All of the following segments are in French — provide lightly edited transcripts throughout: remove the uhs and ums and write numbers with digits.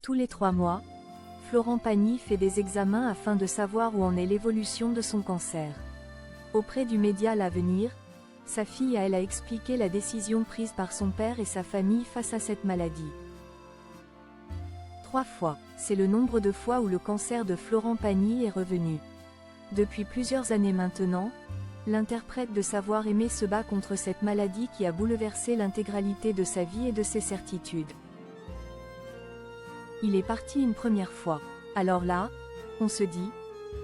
Tous les 3 mois, Florent Pagny fait des examens afin de savoir où en est l'évolution de son cancer. Auprès du média L'Avenir, sa fille a expliqué la décision prise par son père et sa famille face à cette maladie. 3 fois, c'est le nombre de fois où le cancer de Florent Pagny est revenu. Depuis plusieurs années maintenant, l'interprète de Savoir aimer se bat contre cette maladie qui a bouleversé l'intégralité de sa vie et de ses certitudes. Il est parti une première fois. Alors là, on se dit,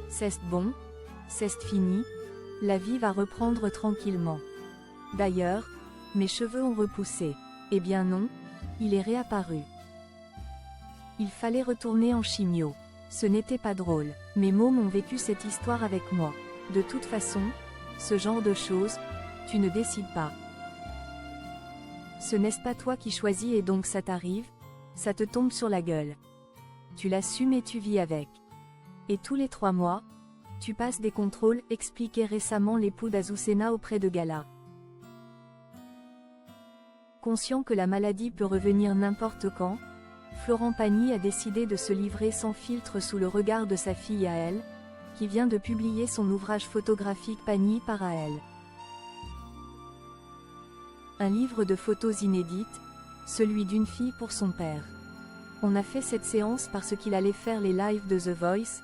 c'est bon, c'est fini, la vie va reprendre tranquillement. D'ailleurs, mes cheveux ont repoussé. Eh bien non, il est réapparu. Il fallait retourner en chimio. Ce n'était pas drôle. Mes mômes ont vécu cette histoire avec moi. De toute façon, ce genre de choses, tu ne décides pas. Ce n'est pas toi qui choisis et donc ça t'arrive, ça te tombe sur la gueule. Tu l'assumes et tu vis avec. Et tous les 3 mois, tu passes des contrôles, expliquait récemment l'époux d'Azucena auprès de Gala. Conscient que la maladie peut revenir n'importe quand, Florent Pagny a décidé de se livrer sans filtre sous le regard de sa fille Yael, qui vient de publier son ouvrage photographique Pagny par Yael. Un livre de photos inédites, celui d'une fille pour son père. On a fait cette séance parce qu'il allait faire les lives de The Voice,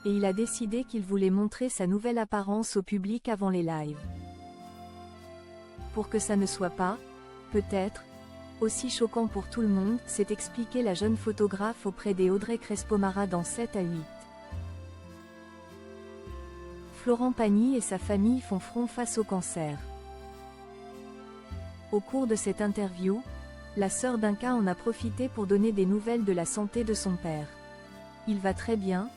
et il a décidé qu'il voulait montrer sa nouvelle apparence au public avant les lives. Pour que ça ne soit pas, peut-être, aussi choquant pour tout le monde, s'est expliqué la jeune photographe auprès des Audrey Crespo-Mara dans 7 à 8. Florent Pagny et sa famille font front face au cancer. Au cours de cette interview, la sœur d'Inca en a profité pour donner des nouvelles de la santé de son père. Il va très bien,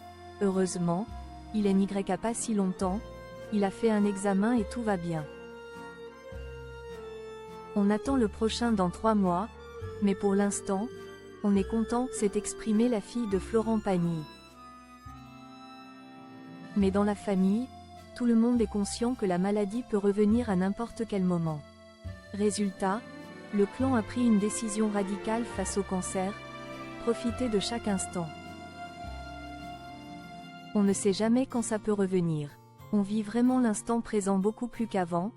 heureusement, il est NYA pas si longtemps, il a fait un examen et tout va bien. On attend le prochain dans 3 mois, mais pour l'instant, on est content, s'est exprimée la fille de Florent Pagny. Mais dans la famille, tout le monde est conscient que la maladie peut revenir à n'importe quel moment. Résultat, le clan a pris une décision radicale face au cancer, profiter de chaque instant. On ne sait jamais quand ça peut revenir. On vit vraiment l'instant présent beaucoup plus qu'avant,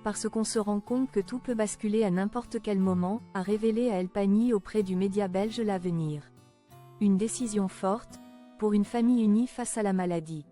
parce qu'on se rend compte que tout peut basculer à n'importe quel moment, a révélé Yael Pagny auprès du média belge L'Avenir. Une décision forte, pour une famille unie face à la maladie.